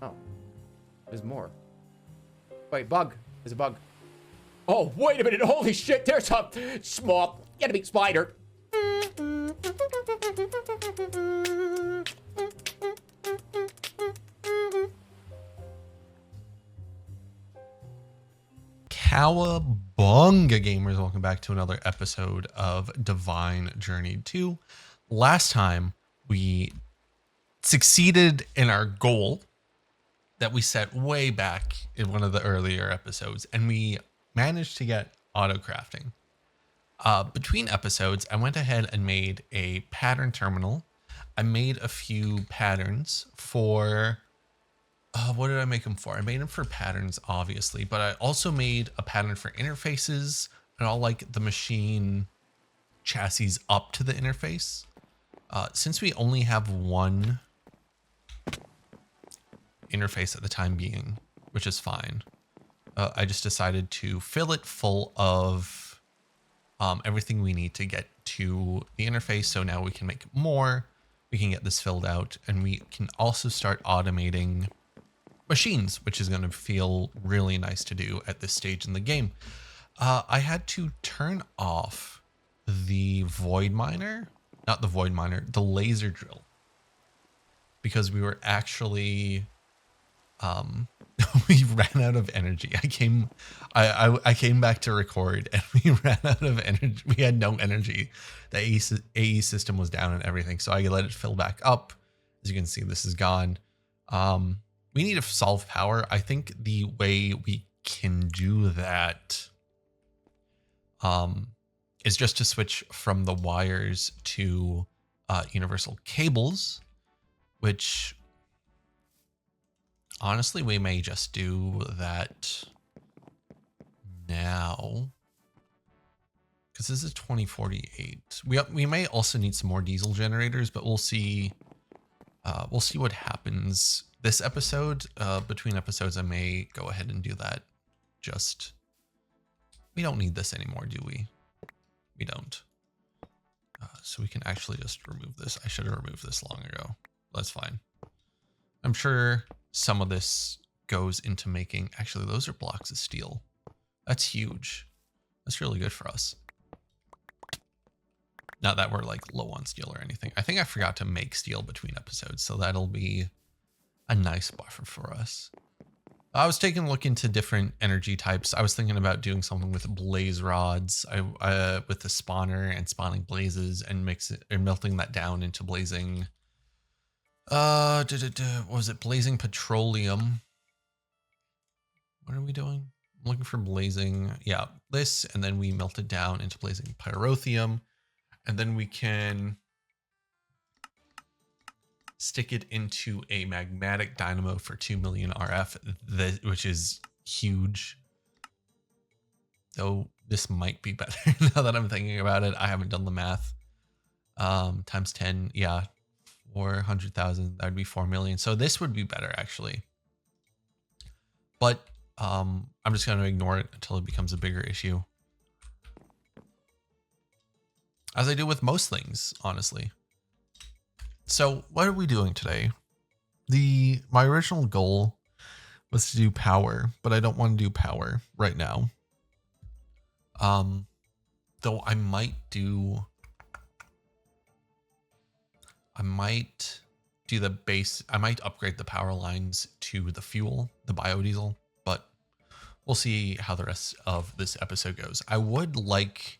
Oh, there's more. Wait, bug. There's a bug. Oh, wait a minute. Holy shit. There's a small enemy spider. Cowabunga gamers, welcome back to another episode of Divine Journey 2. Last time we succeeded in our goal that we set way back in one of the earlier episodes, and we managed to get auto crafting. Between episodes, I went ahead and made a pattern terminal. I made a few patterns for what did I make them for? I made them for patterns, obviously, but I also made a pattern for interfaces and all like the machine chassis up to the interface. Since we only have one interface at the time being, which is fine, I just decided to fill it full of everything we need to get to the interface. So now we can make more, we can get this filled out, and we can also start automating machines, which is going to feel really nice to do at this stage in the game. I had to turn off the void miner, not the void miner, the laser drill, because we were actually, we ran out of energy. I came back to record and we ran out of energy. We had no energy. The AE system was down and everything. So I let it fill back up. As you can see, this is gone. We need to solve power. I think the way we can do that is just to switch from the wires to universal cables, which honestly, we may just do that now because this is 2048. We may also need some more diesel generators, but we'll see. We'll see what happens this episode. Between episodes, I may go ahead and do that. Just, we don't need this anymore, do we? We don't. So we can actually just remove this. I should have removed this long ago. That's fine. I'm sure some of this goes into making, actually those are blocks of steel. That's huge. That's really good for us. Not that we're like low on steel or anything. I think I forgot to make steel between episodes, so that'll be a nice buffer for us. I was taking a look into different energy types. I was thinking about doing something with blaze rods, with the spawner and spawning blazes and melting that down into blazing. What was it? Blazing petroleum. What are we doing? I'm looking for blazing. Yeah, this, and then we melt it down into blazing pyrotheum. And then we can stick it into a magmatic dynamo for 2 million RF, which is huge. Though this might be better now that I'm thinking about it. I haven't done the math. Times 10, yeah, 400,000. That would be 4 million. So this would be better actually. But I'm just going to ignore it until it becomes a bigger issue. As I do with most things, honestly. So what are we doing today? My original goal was to do power, but I don't want to do power right now. Though I might do the base. I might upgrade the power lines to the fuel, the biodiesel, but we'll see how the rest of this episode goes. I would like,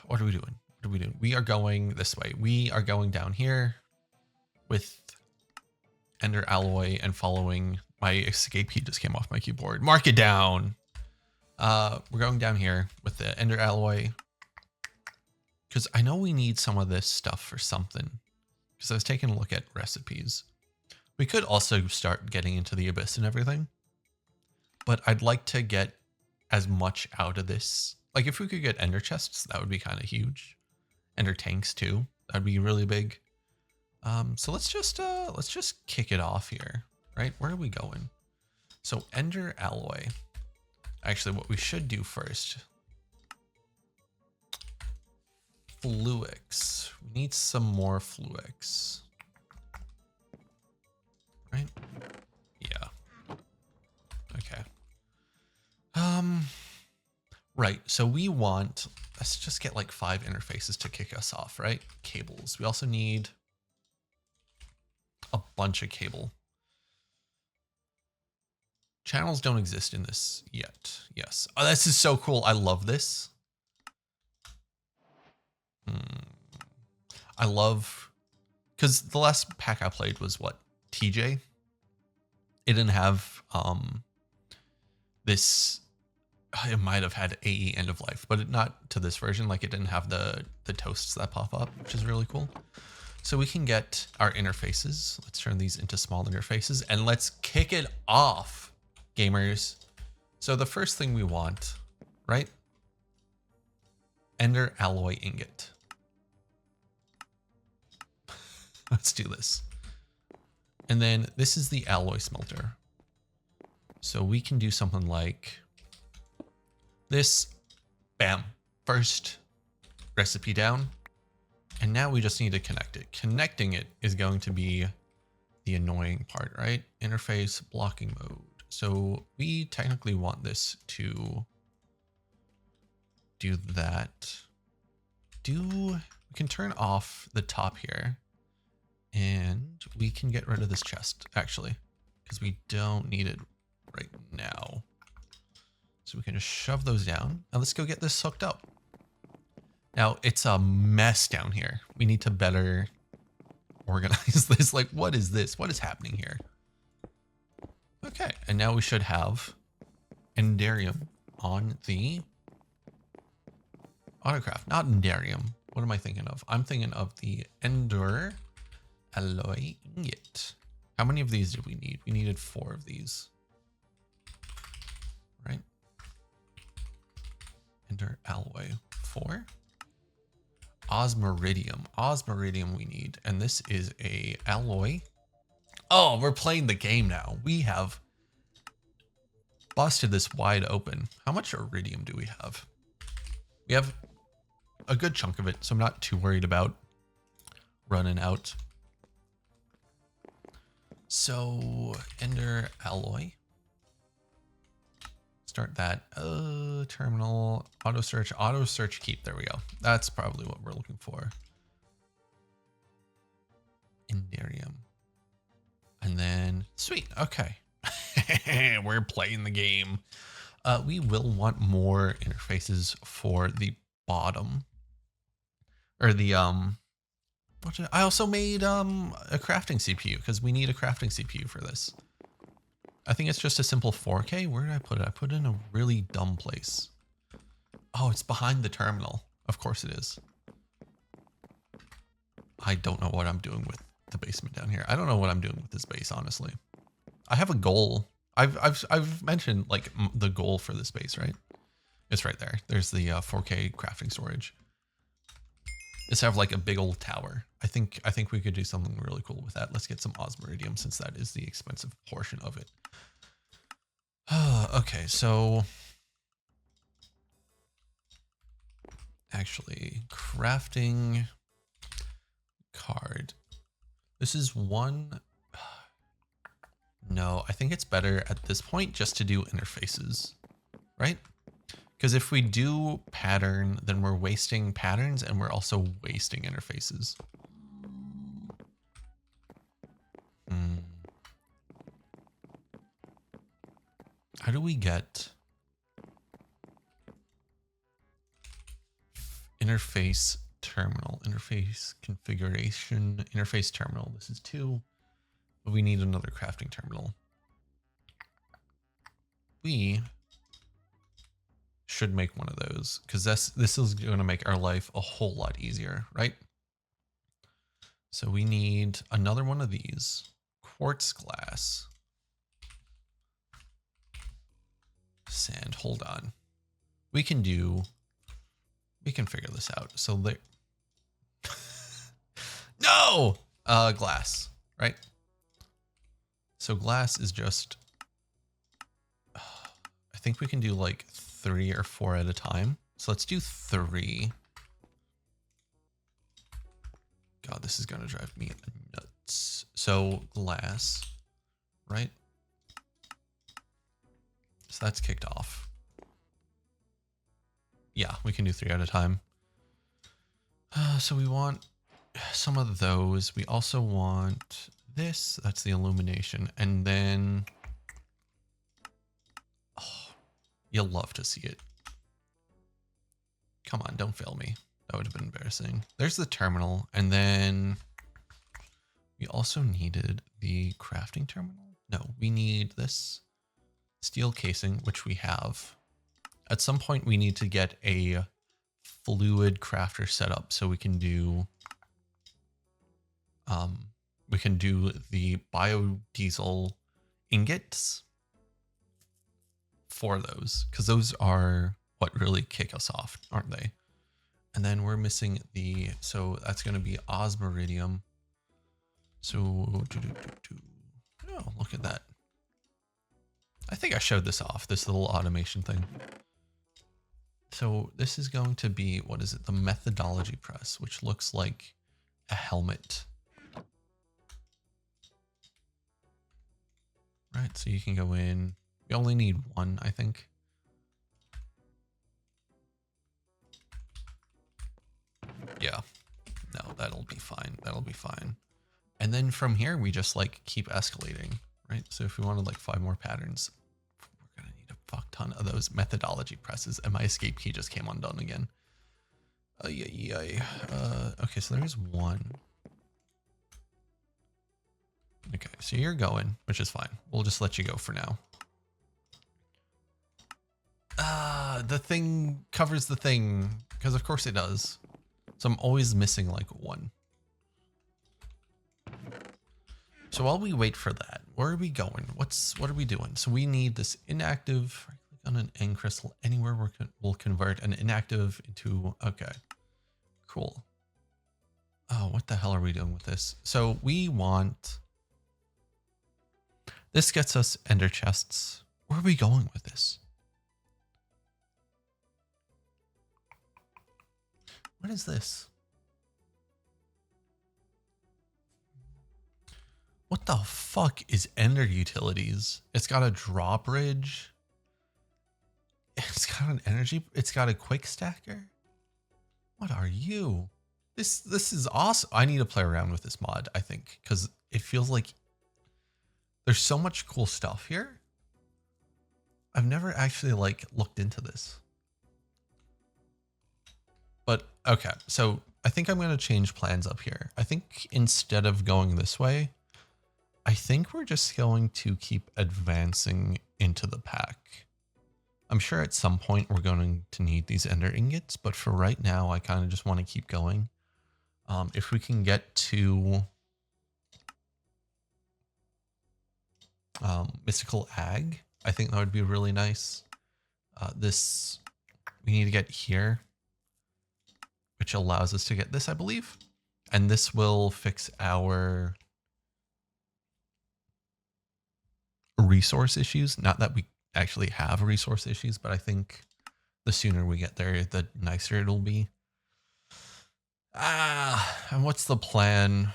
what are we doing? What are we doing? We are going this way. We are going down here with Ender Alloy and following my escape key just came off my keyboard. Mark it down. We're going down here with the Ender Alloy because I know we need some of this stuff for something. Because I was taking a look at recipes. We could also start getting into the abyss and everything, but I'd like to get as much out of this. Like if we could get ender chests, that would be kind of huge. Ender tanks too. That'd be really big. So let's just kick it off here, right? Where are we going? So Ender Alloy. Actually, what we should do first. Fluix. We need some more Fluix. Right? Right. So we want, let's just get like 5 interfaces to kick us off, right? Cables. We also need a bunch of cable. Channels don't exist in this yet. Yes. Oh, this is so cool. I love this. I love, because the last pack I played was what? TJ? It didn't have this, it might have had AE end of life, but not to this version. Like it didn't have the toasts that pop up, which is really cool. So we can get our interfaces. Let's turn these into small interfaces and let's kick it off, gamers. So the first thing we want, right? Ender alloy ingot. Let's do this. And then this is the alloy smelter. So we can do something like this. Bam. First recipe down. And now we just need to connect it. Connecting it is going to be the annoying part, right? Interface blocking mode. So we technically want this to do that. We can turn off the top here. And we can get rid of this chest, actually, because we don't need it right now. So we can just shove those down. Now let's go get this hooked up. Now it's a mess down here. We need to better organize this. Like, what is this? What is happening here? Okay, and now we should have Enderium on the autocraft. Not Enderium. What am I thinking of? I'm thinking of the Ender alloy ingot. How many of these did we need? We needed 4 of these. Right? Ender alloy 4. Osmiridium. Osmiridium we need. And this is a alloy. Oh, we're playing the game now. We have busted this wide open. How much iridium do we have? We have a good chunk of it, so I'm not too worried about running out. So, Ender alloy. Start that. Terminal, auto search keep. There we go. That's probably what we're looking for. Enderium. And then, sweet. Okay. We're playing the game. We will want more interfaces for the bottom. Or the, I also made a crafting CPU because we need a crafting CPU for this. I think it's just a simple 4K. Where did I put it? I put it in a really dumb place. Oh, it's behind the terminal. Of course it is. I don't know what I'm doing with the basement down here. I don't know what I'm doing with this base, honestly. I have a goal. I've mentioned like the goal for this base, right? It's right there. There's the 4K crafting storage. Just have like a big old tower. I think we could do something really cool with that. Let's get some osmiridium since that is the expensive portion of it. Okay, so actually crafting card. This is one. No, I think it's better at this point just to do interfaces, right? Because if we do pattern, then we're wasting patterns and we're also wasting interfaces. How do we get interface terminal, interface configuration, interface terminal? This is 2, but we need another crafting terminal. We should make one of those because this is going to make our life a whole lot easier, right? So we need another one of these. Quartz glass. Sand. Hold on. We can figure this out. So there. No! Glass, right? So glass is just, I think we can do like 3 or 4 at a time. So let's do 3. God, this is going to drive me nuts. So glass, right? So that's kicked off. Yeah, we can do 3 at a time. So we want some of those. We also want this. That's the illumination. And then, oh, you'll love to see it. Come on, don't fail me. That would have been embarrassing. There's the terminal. And then we also needed the crafting terminal. No, we need this steel casing, which we have. At some point, we need to get a fluid crafter set up so we can do the biodiesel ingots for those, because those are what really kick us off, aren't they? And then we're missing so that's going to be osmiridium. So oh, look at that. I think I showed this off, this little automation thing. So this is going to be, what is it? The methodology press, which looks like a helmet. Right, so you can go in. We only need 1, I think. Yeah, no, that'll be fine. That'll be fine. And then from here, we just like keep escalating, right? So if we wanted like 5 more patterns, we're gonna need a fuck ton of those methodology presses. And my escape key just came undone again. Okay, so there's 1. Okay, so you're going, which is fine. We'll just let you go for now. The thing covers the thing, because of course it does. So I'm always missing like 1. So while we wait for that, where are we going? What are we doing? So we need this inactive, right click on an N crystal anywhere we'll convert an inactive into, okay, cool. Oh, what the hell are we doing with this? So we want, this gets us ender chests. Where are we going with this? What is this? What the fuck is Ender Utilities? It's got a drawbridge. It's got an energy. It's got a quick stacker. What are you? This is awesome. I need to play around with this mod, I think, because it feels like there's so much cool stuff here. I've never actually like looked into this. But okay, so I think I'm going to change plans up here. I think instead of going this way, I think we're just going to keep advancing into the pack. I'm sure at some point we're going to need these ender ingots, but for right now, I kind of just want to keep going. If we can get to Mystical Ag, I think that would be really nice. We need to get here, which allows us to get this, I believe. And this will fix our resource issues. Not that we actually have resource issues, but I think the sooner we get there, the nicer it'll be. And what's the plan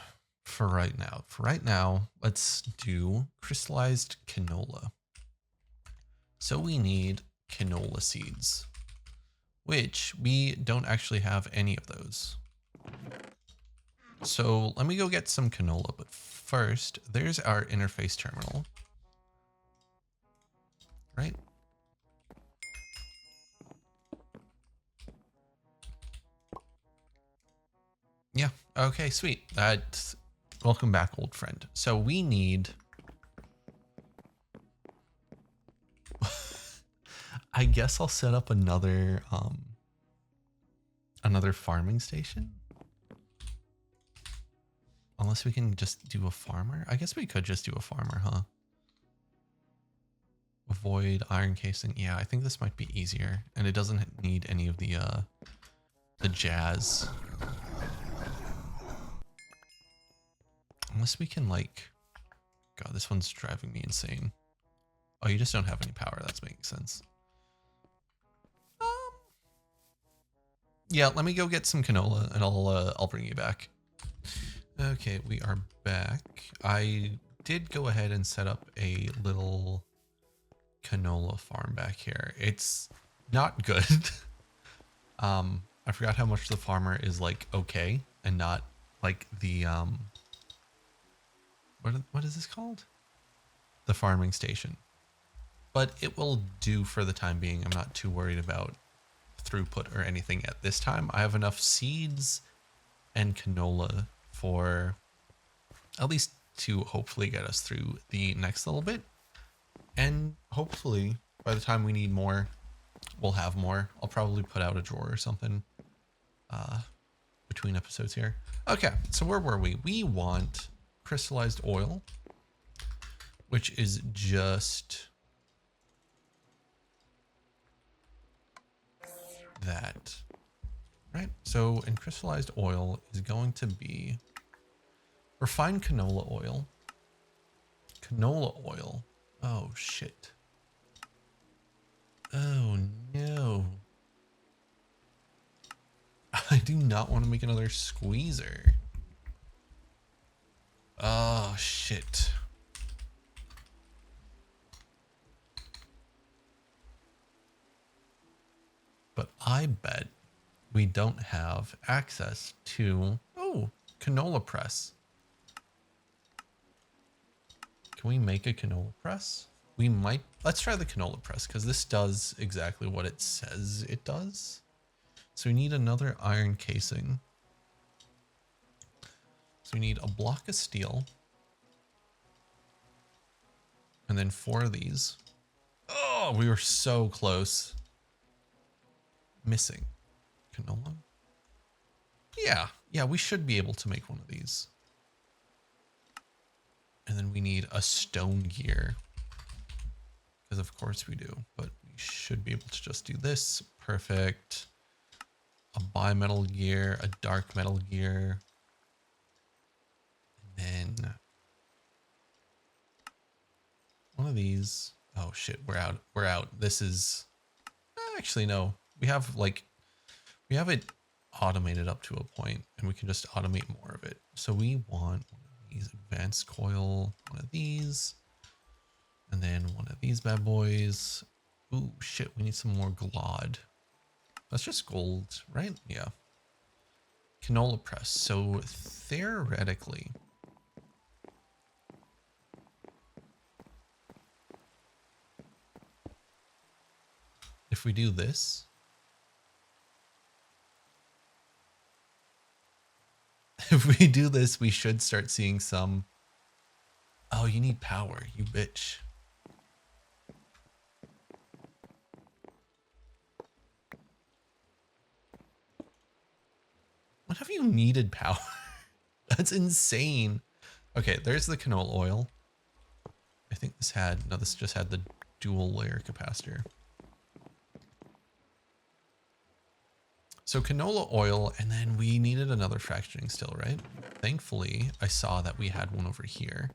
for right now? For right now, let's do crystallized canola. So we need canola seeds, which we don't actually have any of those. So let me go get some canola, but first, there's our interface terminal. Right? Yeah, okay, sweet. Welcome back, old friend. So we need... I guess I'll set up another farming station. Unless we can just do a farmer. I guess we could just do a farmer, huh? Avoid iron casing. Yeah, I think this might be easier. And it doesn't need any of the jazz. Unless we can like... God, this one's driving me insane. Oh, you just don't have any power. That's making sense. Yeah, let me go get some canola and I'll bring you back. Okay, we are back. I did go ahead and set up a little canola farm back here. It's not good, I forgot how much the farmer is like okay and not like the what is this called? The farming station. But it will do for the time being. I'm not too worried about throughput or anything at this time. I have enough seeds and canola for at least to hopefully get us through the next little bit. And hopefully by the time we need more, we'll have more. I'll probably put out a drawer or something between episodes here. Okay, so where were we? We want crystallized oil, which is just that, right? So, and crystallized oil is going to be refined canola oil. Canola oil. Oh, shit. Oh, no. I do not want to make another squeezer. Oh, shit. But I bet we don't have access to, oh, canola press. Can we make a canola press? We might. Let's try the canola press because this does exactly what it says it does. So we need another iron casing. So we need a block of steel. And then 4 of these. Oh, we were so close. Missing. Canola? Yeah, we should be able to make one of these. And then we need a stone gear. Because of course we do. But we should be able to just do this. Perfect. A bimetal gear, a dark metal gear. And then one of these. Oh shit, we're out. We're out. This is actually no. We have it automated up to a point and we can just automate more of it. So we want one of these advanced coil, one of these, and then one of these bad boys. Ooh, shit, we need some more glod. That's just gold, right? Yeah. Canola press. So theoretically, if we do this, we should start seeing some. Oh, you need power, you bitch. What have you needed power? That's insane. Okay, there's the canola oil. I think this just had the dual layer capacitor. So canola oil, and then we needed another fracturing still, right? Thankfully, I saw that we had one over here.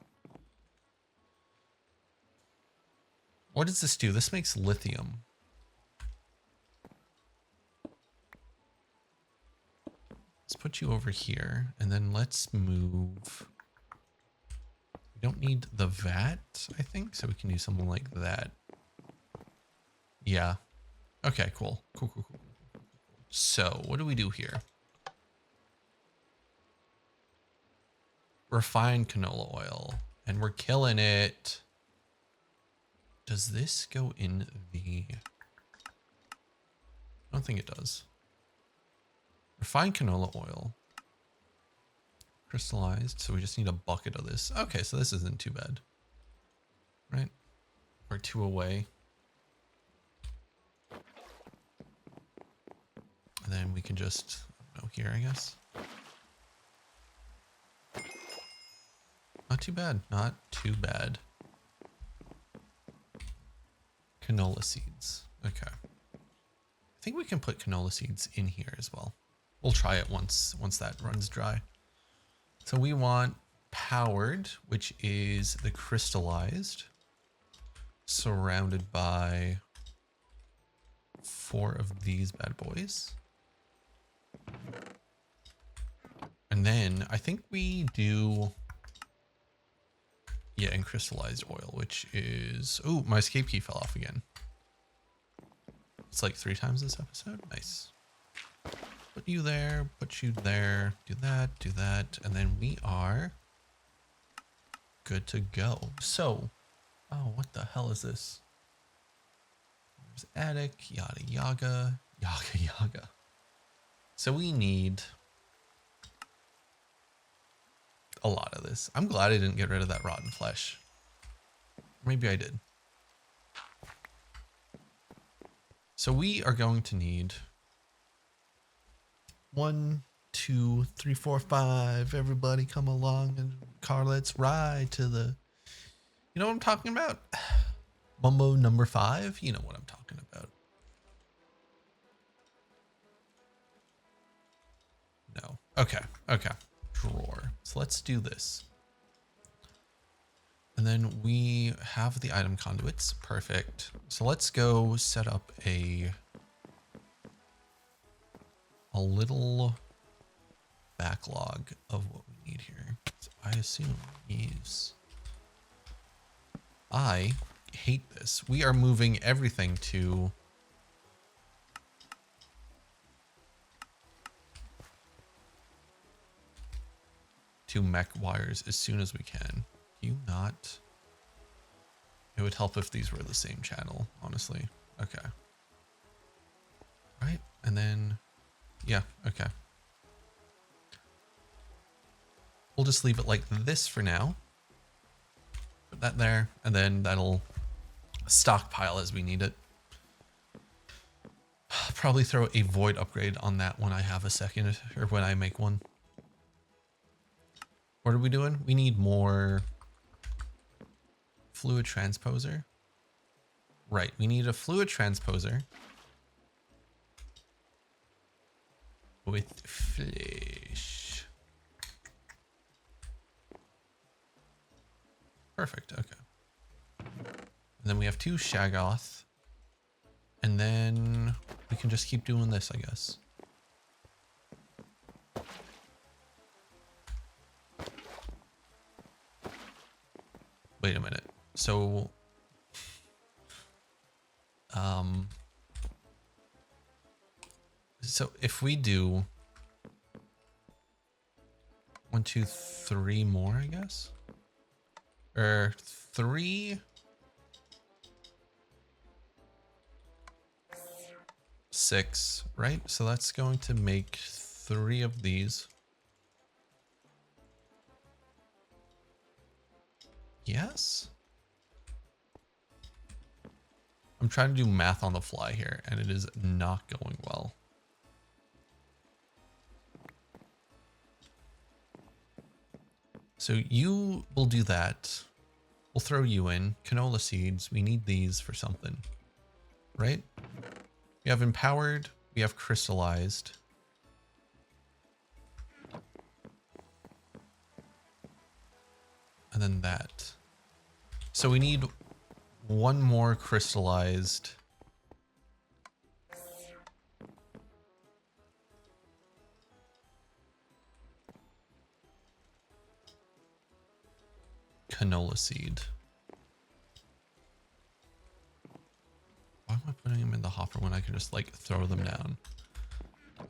What does this do? This makes lithium. Let's put you over here, and then let's move. We don't need the vat, I think, so we can do something like that. Yeah. Okay, cool. Cool. So, what do we do here? Refined canola oil, and we're killing it. Does this go in the... I don't think it does. Refined canola oil. Crystallized, so we just need a bucket of this. Okay, so this isn't too bad. Right? We're 2 away. And then we can just, I don't know, here, I guess. Not too bad. Not too bad. Canola seeds. Okay. I think we can put canola seeds in here as well. We'll try it once that runs dry. So we want powered, which is the crystallized, surrounded by 4 of these bad boys. And then I think we do, yeah, and crystallized oil, which is, oh, my escape key fell off again. It's like 3 times this episode. Nice. Put you there, put you there, do that, and then we are good to go. So, oh, what the hell is this? There's attic, yada yada, yaga yaga. So we need a lot of this. I'm glad I didn't get rid of that rotten flesh. Maybe I did. So we are going to need 1, 2, 3, 4, 5. Everybody come along and car, let's ride to the, you know what I'm talking about? Mumbo number 5. You know what I'm talking about. No. Okay. Okay. Drawer. So let's do this. And then we have the item conduits. Perfect. So let's go set up a little backlog of what we need here. So I assume use. I hate this. We are moving everything to mech wires as soon as we can. You not. It would help if these were the same channel, honestly. Okay. Right. And then, yeah, okay. We'll just leave it like this for now. Put that there, and then that'll stockpile as we need it. Probably throw a void upgrade on that when I have a second, or when I make one. What are we doing? We need more fluid transposer. Right, we need a fluid transposer with flesh. Perfect, okay. And then we have 2 Shaggoth. And then we can just keep doing this, I guess. Wait a minute. So, so if we do 1, 2, 3 more, I guess, or 3, 6, right? So that's going to make 3 of these. Yes. I'm trying to do math on the fly here, and it is not going well. So you will do that. We'll throw you in. Canola seeds. We need these for something, right? We have empowered. We have crystallized. And then that. So we need 1 more crystallized. Canola seed. Why am I putting them in the hopper when I can just like throw them down?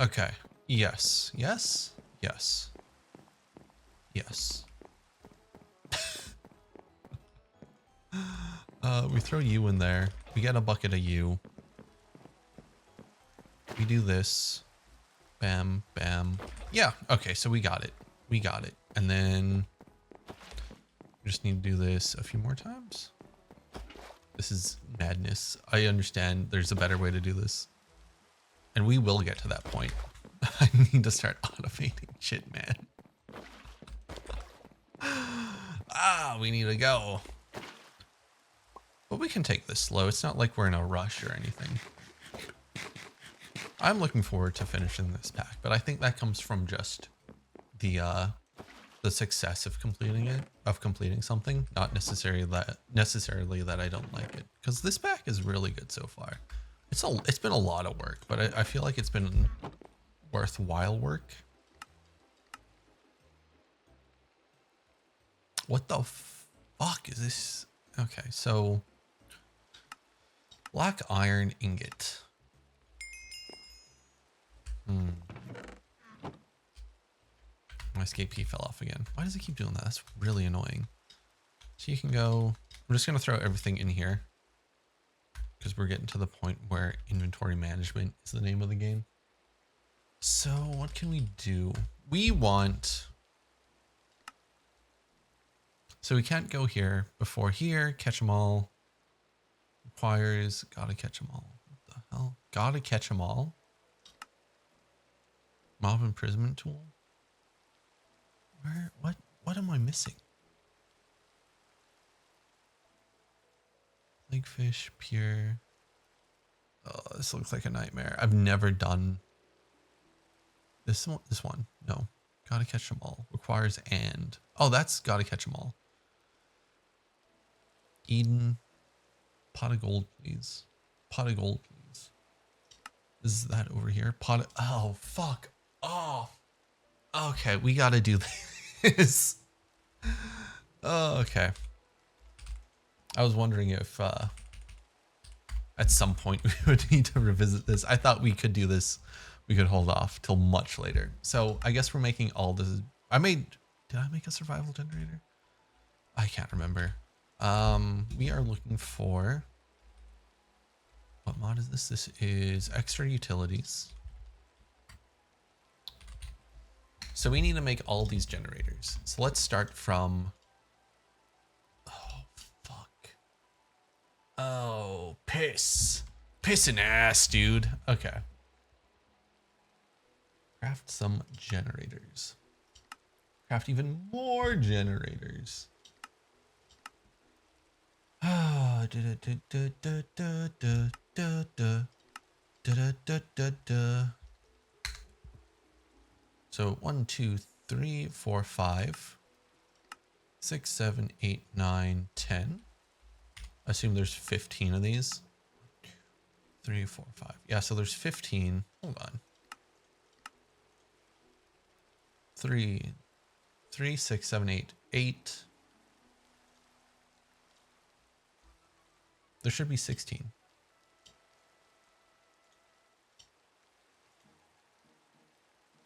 Okay. Yes. Yes. Yes. Yes. We throw you in there. We get a bucket of you. We do this. Bam, bam. Yeah, okay, so we got it. We got it. And then we just need to do this a few more times. This is madness. I understand there's a better way to do this. And we will get to that point. I need to start automating shit, man. We need to go. But we can take this slow. It's not like we're in a rush or anything. I'm looking forward to finishing this pack, but I think that comes from just the success of completing it, of completing something, not necessarily that I don't like it. Because this pack is really good so far. It's been a lot of work, but I feel like it's been worthwhile work. What the fuck is this? Okay, so black iron ingot. My escape key fell off again. Why does it keep doing that? That's really annoying. So you can go, I'm just going to throw everything in here because we're getting to the point where inventory management is the name of the game. So what can we do? We want, so we can't go here before here. Catch them all requires, gotta catch them all. What the hell? Gotta catch them all. Mob imprisonment tool. Where, what am I missing? Lakefish, pure. Oh, this looks like a nightmare. I've never done this one. No. Gotta catch them all. Requires and. Oh, that's gotta catch them all. Eden. Pot of gold, please. Pot of gold, please. Is that over here? Pot of, oh, fuck. Oh. Okay, we gotta do this. Oh, okay. I was wondering if at some point we would need to revisit this. I thought we could do this. We could hold off till much later. So I guess we're making all this. Did I make a survival generator? I can't remember. We are looking for, what mod is this? This is extra utilities. So we need to make all these generators. So let's start from, oh, fuck. Oh, piss. Piss and ass, dude. Okay. Craft some generators. Craft even more generators. Ah, So 1, 2, 3, 4, 5, 6, 7, 8, 9, 10. I assume there's 15 of these. 3, 4, 5. Yeah, so there's 15. Hold on. 3, 6, 7, 8, 8. There should be 16.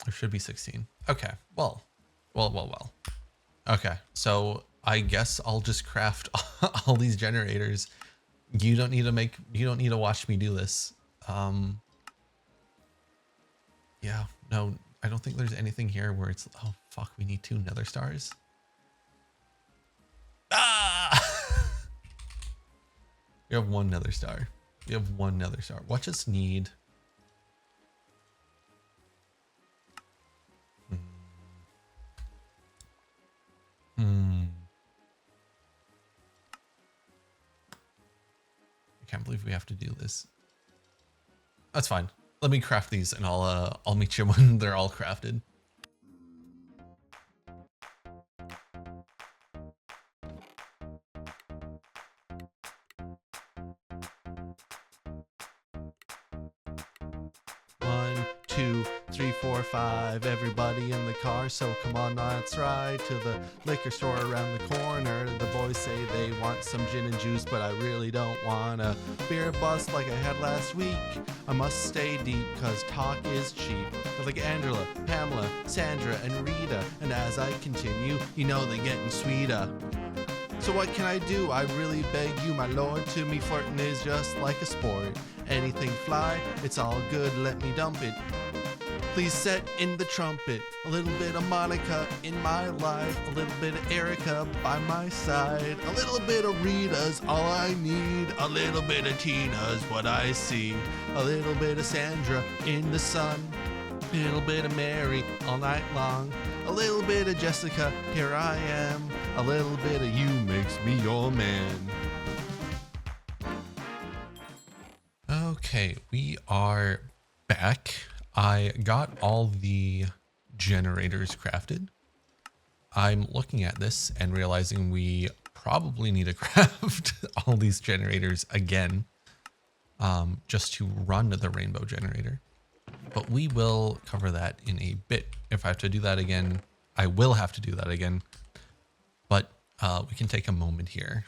There should be 16. Okay. Well. Okay. So I guess I'll just craft all these generators. You don't need to watch me do this. Yeah, no, I don't think there's anything here where it's, oh fuck, we need 2 nether stars. Ah! We have 1 nether star. We have 1 nether star. Watch us need. I can't believe we have to do this. That's fine. Let me craft these and I'll meet you when they're all crafted. One, 2, 3, 4, 5. Everybody in the car, so come on, let's ride to the liquor store around the corner. The boys say they want some gin and juice, but I really don't want a beer bust like I had last week. I must stay deep, cause talk is cheap. They're like Angela, Pamela, Sandra, and Rita. And as I continue, you know they're getting sweeter. So what can I do? I really beg you, my lord. To me, flirting is just like a sport. Anything fly, it's all good, let me dump it. Please set in the trumpet. A little bit of Monica in my life. A little bit of Erica by my side. A little bit of Rita's all I need. A little bit of Tina's what I see. A little bit of Sandra in the sun. A little bit of Mary all night long. A little bit of Jessica, here I am. A little bit of you makes me your man. Okay, we are back. I got all the generators crafted. I'm looking at this and realizing we probably need to craft all these generators again, just to run the rainbow generator. But we will cover that in a bit. If I have to do that again, I will have to do that again. But we can take a moment here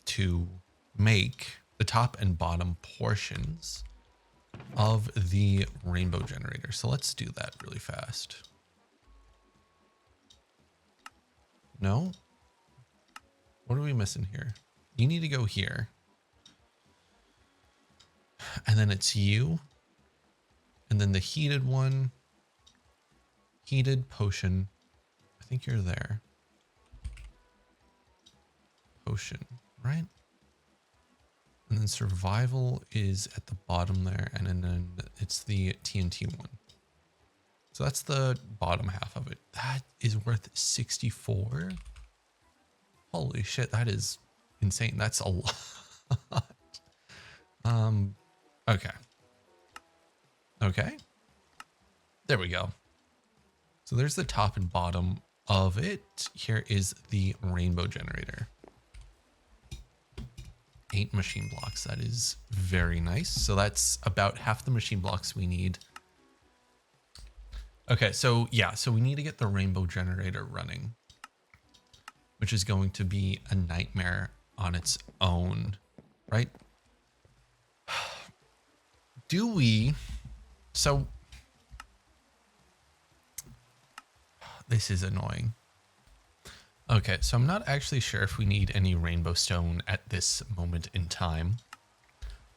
to make the top and bottom portions of the rainbow generator. So let's do that really fast. No? What are we missing here? You need to go here. And then it's you. And then the heated one. Heated potion. I think you're there. Potion, right? And then survival is at the bottom there. And then it's the TNT one. So that's the bottom half of it. That is worth 64. Holy shit, that is insane. That's a lot. Okay. Okay. There we go. So there's the top and bottom of it. Here is the rainbow generator. 8 machine blocks. That is very nice. So that's about half the machine blocks we need. Okay, so yeah, so we need to get the rainbow generator running, which is going to be a nightmare on its own, right? Do we? So this is annoying. Okay, so I'm not actually sure if we need any rainbow stone at this moment in time.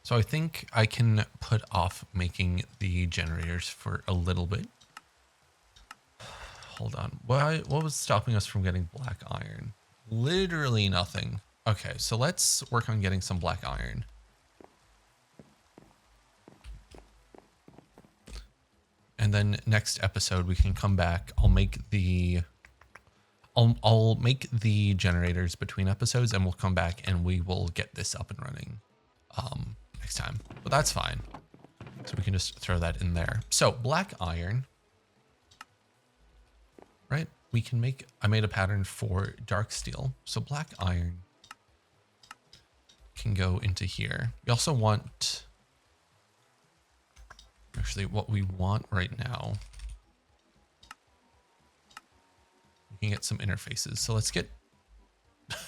So I think I can put off making the generators for a little bit. Hold on. What was stopping us from getting black iron? Literally nothing. Okay, so let's work on getting some black iron. And then next episode we can come back. I'll make the generators between episodes, and we'll come back and we will get this up and running next time. But that's fine. So we can just throw that in there. So black iron. Right, we can make, I made a pattern for dark steel. So black iron can go into here. We also want, actually what we want right now, we can get some interfaces. So let's get,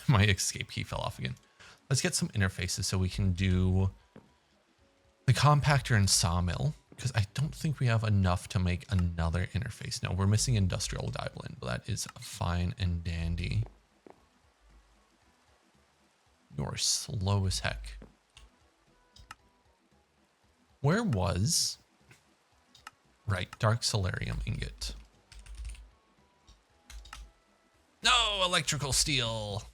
my escape key fell off again. Let's get some interfaces so we can do the compactor and sawmill. Because I don't think we have enough to make another interface. No, we're missing industrial die blend, but that is fine and dandy. You're slow as heck. Where was... Right, dark solarium ingot. No, electrical steel!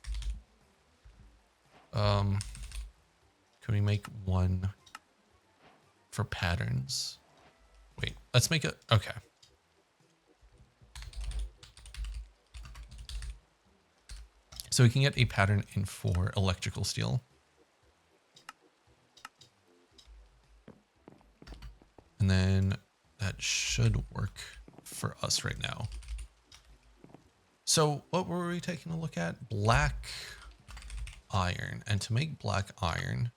Can we make one... for patterns? Wait, let's make it, okay. So we can get a pattern in for electrical steel. And then that should work for us right now. So what were we taking a look at? Black iron. And to make black iron,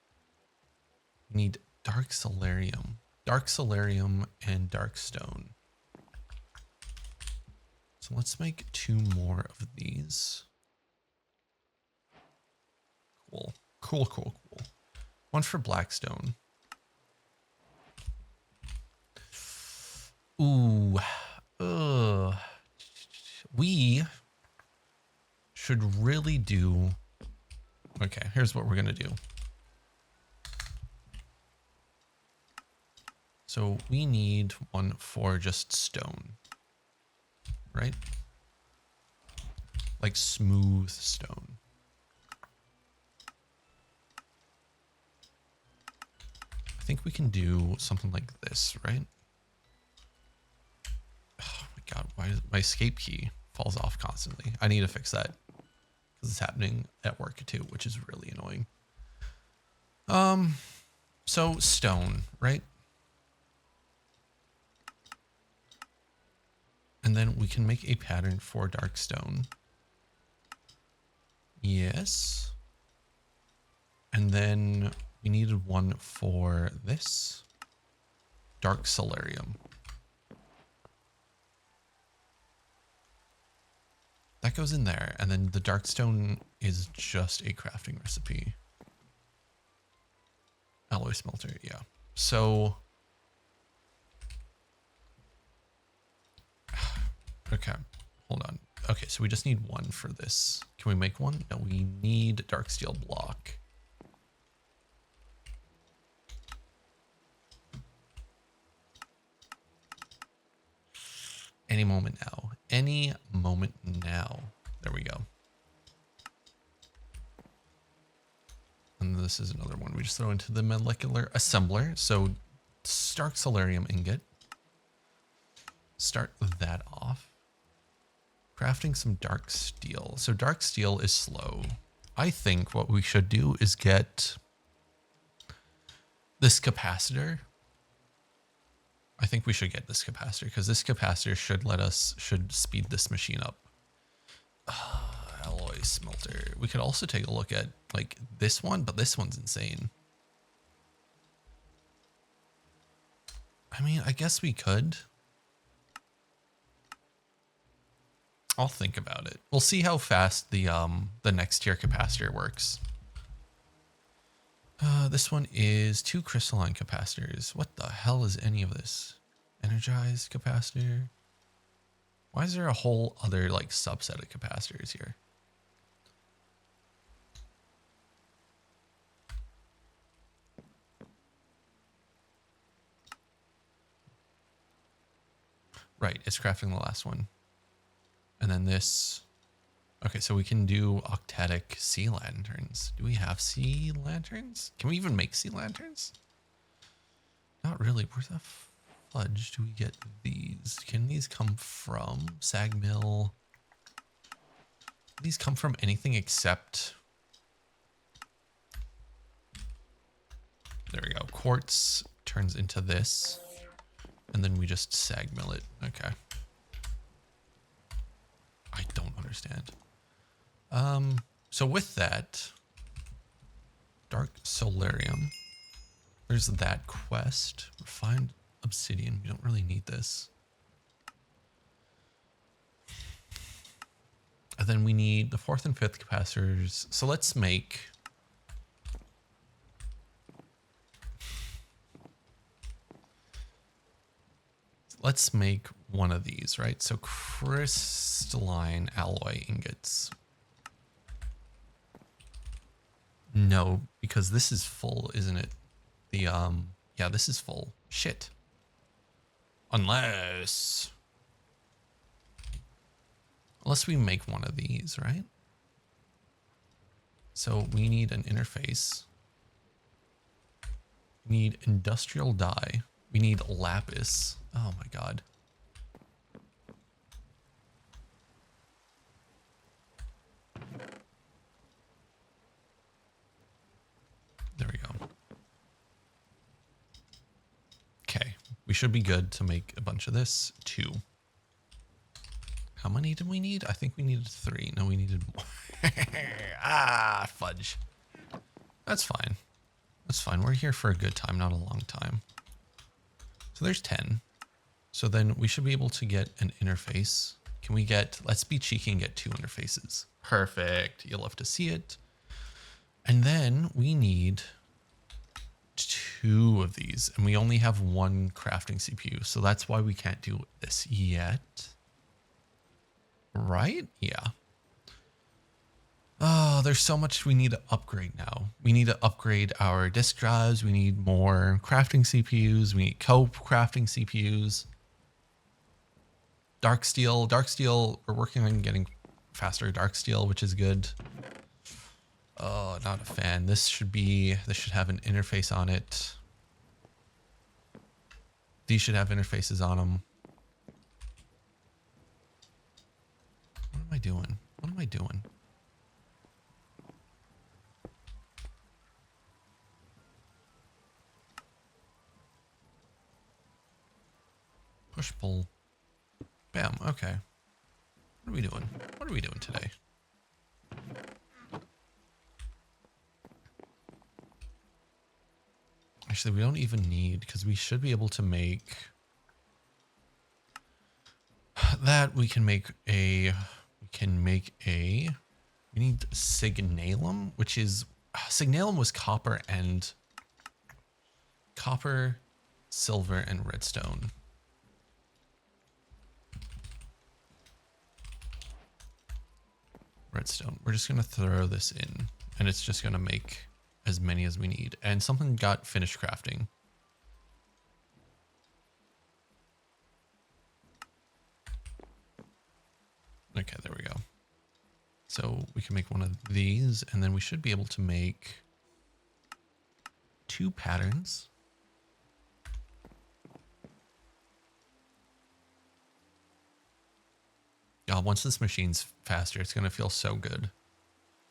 we need dark solarium and dark stone. So let's make 2 more of these. Cool. One for black stone. Ooh, we should really do, okay, here's what we're gonna do. So we need one for just stone, right? Like smooth stone. I think we can do something like this, right? Oh my God, why is my escape key falls off constantly? I need to fix that because it's happening at work too, which is really annoying. So stone, right? And then we can make a pattern for dark stone. Yes. And then we needed one for this. Dark solarium. That goes in there. And then the dark stone is just a crafting recipe. Alloy smelter, yeah. So Okay, hold on. Okay, so we just need one for this. Can we make one? No, we need dark steel block. Any moment now. Any moment now. There we go. And this is another one we just throw into the molecular assembler. So Stark Solarium ingot. Start that off. Crafting some dark steel. So dark steel is slow. I think what we should do is get this capacitor. I think we should get this capacitor because this capacitor should speed this machine up. Alloy smelter. We could also take a look at like this one, but this one's insane. I mean, I guess we could. I'll think about it. We'll see how fast the next tier capacitor works. This one is 2 crystalline capacitors. What the hell is any of this? Energized capacitor. Why is there a whole other like subset of capacitors here? Right, it's crafting the last one. And then this. Okay, so we can do octatic sea lanterns. Do we have sea lanterns? Can we even make sea lanterns? Not really. Where the fudge do we get these? Can these come from sag mill? These come from anything except... There we go. Quartz turns into this. And then we just sag mill it. Okay. I don't understand. So with that, Dark Solarium, there's that quest. Refined obsidian. We don't really need this. And then we need the 4th and 5th capacitors. So let's make... Let's make one of these, right? So crystalline alloy ingots. No, because this is full, isn't it? The, yeah, this is full. Shit. Unless we make one of these, right? So we need an interface. We need industrial dye. We need lapis. Oh my god. There we go. Okay, we should be good to make a bunch of this. 2. How many did we need? I think we needed 3. No, we needed more. Ah, fudge. That's fine. That's fine. We're here for a good time, not a long time. So there's 10. So then we should be able to get an interface. Can we get, let's be cheeky and get 2 interfaces. Perfect. You'll love to see it. And then we need 2 of these, and we only have 1 crafting CPU. So that's why we can't do this yet. Right? Yeah. Oh, there's so much we need to upgrade now. We need to upgrade our disk drives. We need more crafting CPUs. We need co-crafting CPUs. Dark steel. Dark steel, we're working on getting faster dark steel, which is good. Oh, not a fan. This should have an interface on it. These should have interfaces on them. What am I doing? What am I doing? Push pull. Bam. Okay. What are we doing? What are we doing today? Actually, we don't even need, because we should be able to make that. We need signalum, which is, signalum was copper, silver, and redstone. redstone. We're just going to throw this in and it's just going to make as many as we need. And something got finished crafting. Okay, there we go. So we can make one of these and then we should be able to make 2 patterns. God, once this machine's faster, it's going to feel so good.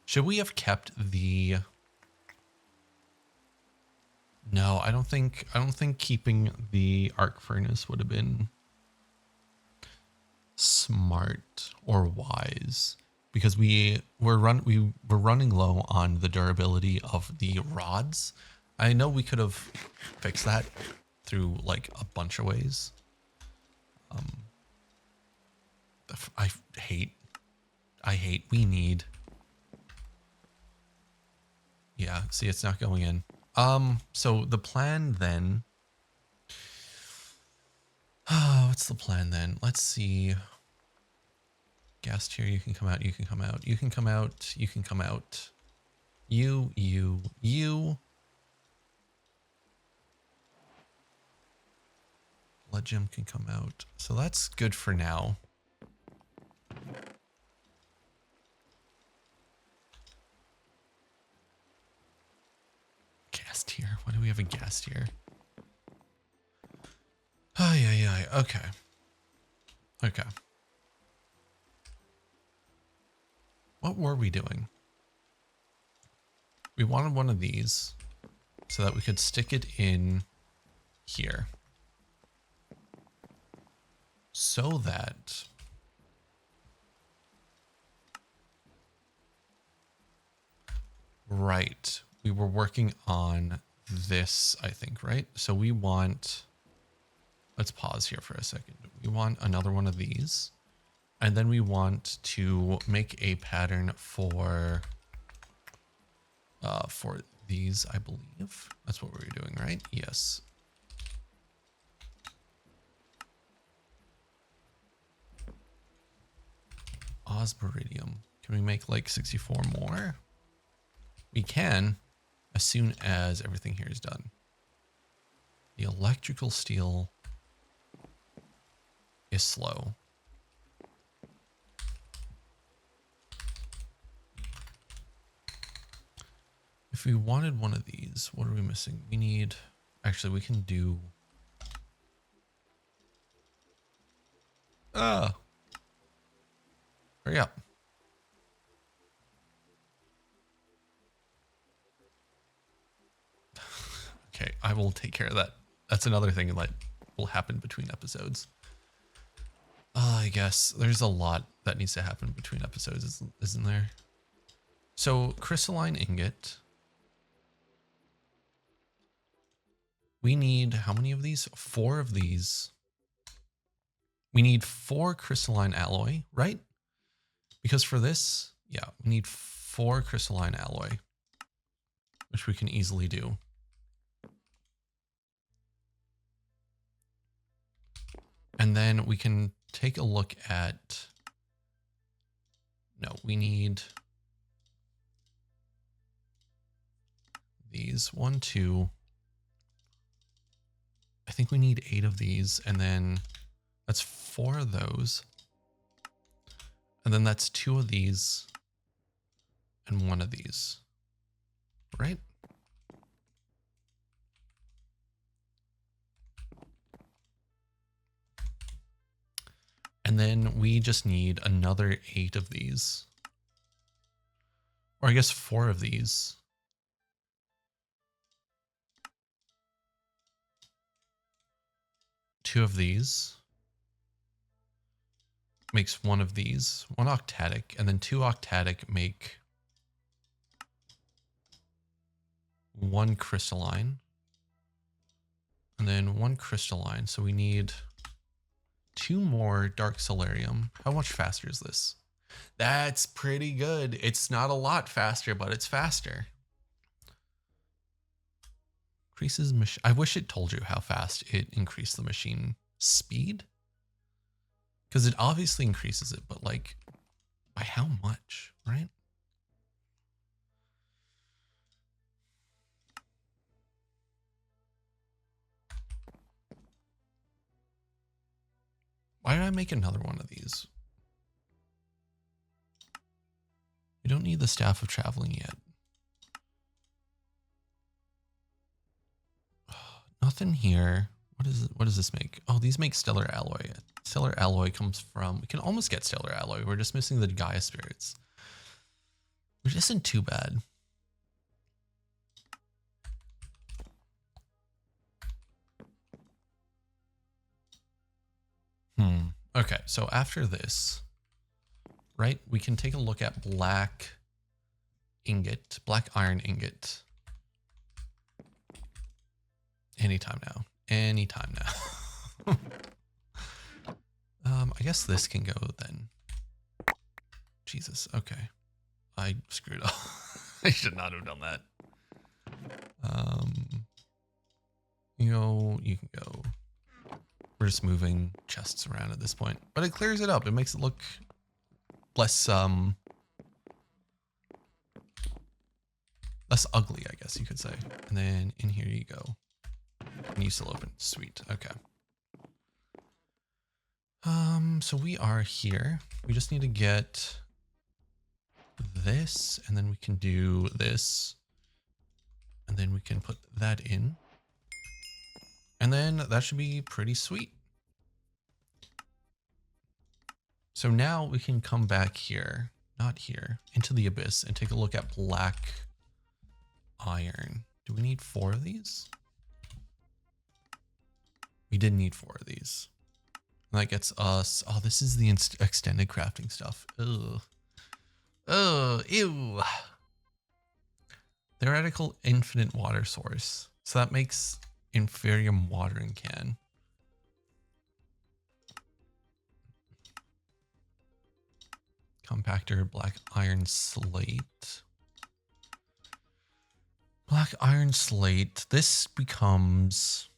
Should we have kept the... No, I don't think keeping the arc furnace would have been smart or wise, because we were running low on the durability of the rods. I know we could have fixed that through like a bunch of ways. I hate we need. Yeah, see, it's not going in. So the plan then, what's the plan then? Let's see. Gas tier, you can come out, you can come out, you can come out, you can come out. You. Blood gem can come out. So that's good for now. Gas tier. Why do we have a gas tier? Ay. Okay. Okay. What were we doing? We wanted one of these so that we could stick it in here. So that right. We were working on this, I think, right? So we want, let's pause here for a second. We want another one of these. And then we want to make a pattern for these, I believe. That's what we were doing, right? Yes. Osbiridium. Can we make like 64 more? We can, as soon as everything here is done. The electrical steel is slow. If we wanted one of these, what are we missing? We need, actually we can do, hurry up. Okay, I will take care of that. That's another thing that will happen between episodes. I guess there's a lot that needs to happen between episodes, isn't there? So crystalline ingot. We need how many of these? 4 of these. We need 4 crystalline alloy, right? Because for this, yeah, we need 4 crystalline alloy, which we can easily do. And then we can take a look at, no, we need these 1, 2. I think we need 8 of these, and then that's 4 of those. And then that's 2 of these and 1 of these, right? And then we just need another 8 of these. Or I guess 4 of these. Two of these. Makes 1 of these. 1 octatic. And then 2 octatic make 1 crystalline. And then 1 crystalline. So we need 2 more dark solarium. How much faster is this? That's pretty good. It's not a lot faster, but it's faster. Increases machine. I wish it told you how fast it increased the machine speed. Because it obviously increases it, but like by how much, right? make another one of these. We don't need the Staff of Traveling yet. Nothing here. What does this make? Oh, these make stellar alloy. Stellar alloy comes from, we can almost get stellar alloy. We're just missing the Gaia spirits, which isn't too bad. Okay, so after this, right, we can take a look at black iron ingot. Anytime now. I guess this can go then. Jesus, okay. I screwed up. I should not have done that. You can go. We're just moving chests around at this point, but it clears it up. It makes it look less ugly, I guess you could say. And then in here you go. And you still open. Sweet. Okay. So we are here. We just need to get this, and then we can do this, and then we can put that in. And then that should be pretty sweet. So now we can come back here, not here, into the abyss and take a look at black iron. Do we need 4 of these? We did need 4 of these. And that gets us, oh, this is the extended crafting stuff. Ugh. Oh, ew. Theoretical infinite water source. So that makes inferium watering can. Compactor, black iron slate. Black iron slate. This becomes...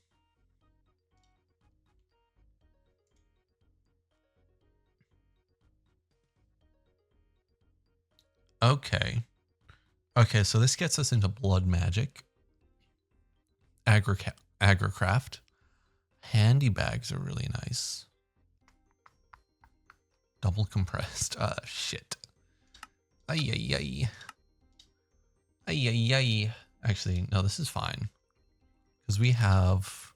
Okay. Okay, so this gets us into blood magic. Agricraft. Handy bags are really nice. Double compressed. Shit. Ay, ay, ay. Ay, ay, ay. Actually, no, this is fine. Because we have...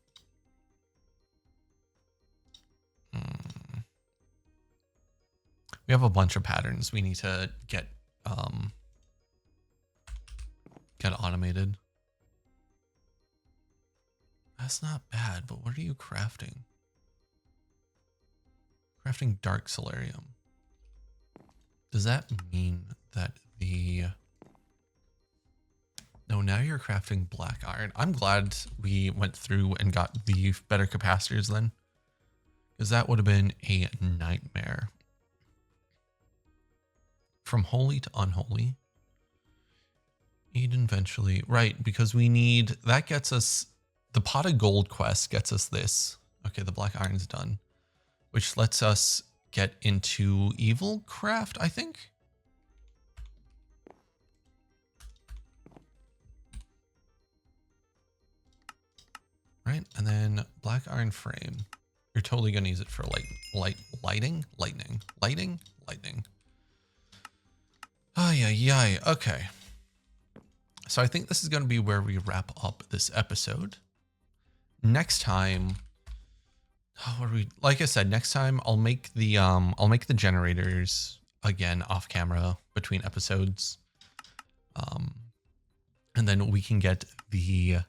We have a bunch of patterns we need to get automated. That's not bad, but what are you crafting? Crafting dark solarium. Does that mean that the... No, now you're crafting black iron. I'm glad we went through and got the better capacitors then, because that would have been a nightmare. From holy to unholy. Eden eventually. Right, because we need... That gets us... The pot of gold quest gets us this. Okay, the black iron's done. Which lets us get into evil craft, I think. Right, and then black iron frame. You're totally going to use it for lightning. Ay, ay, ay. Okay. So I think this is going to be where we wrap up this episode. Next time, like I said, next time I'll make the generators again off camera between episodes. And then we can get the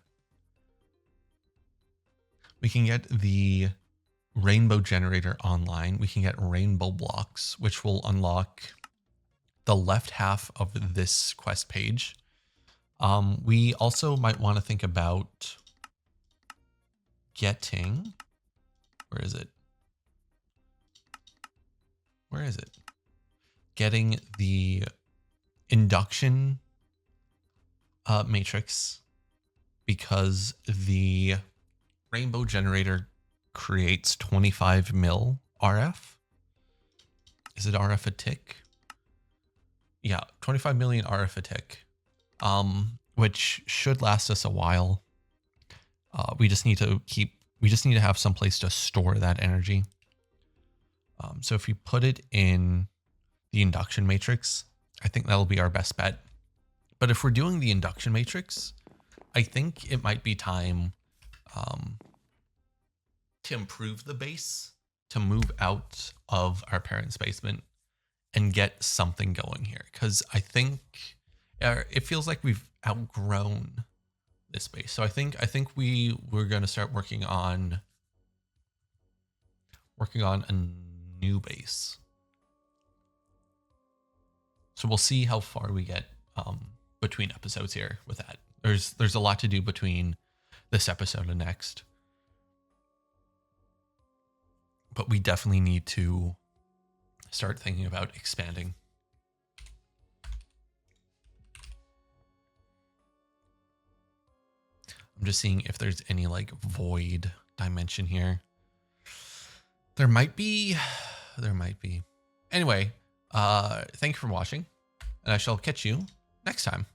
rainbow generator online. We can get rainbow blocks, which will unlock the left half of this quest page. We also might want to think about getting, where is it? Getting the induction matrix, because the rainbow generator creates 25 mil RF. Is it RF a tick? Yeah, 25 million RF a tick. Which should last us a while. We just need to have some place to store that energy. So if we put it in the induction matrix, I think that'll be our best bet. But if we're doing the induction matrix, I think it might be time to improve the base, to move out of our parents' basement and get something going here. Because I think it feels like we've outgrown this base. So I think we're going to start working on a new base. So we'll see how far we get between episodes here with that. There's a lot to do between this episode and next. But we definitely need to start thinking about expanding. I'm just seeing if there's any like void dimension here. There might be. Anyway, thank you for watching, and I shall catch you next time.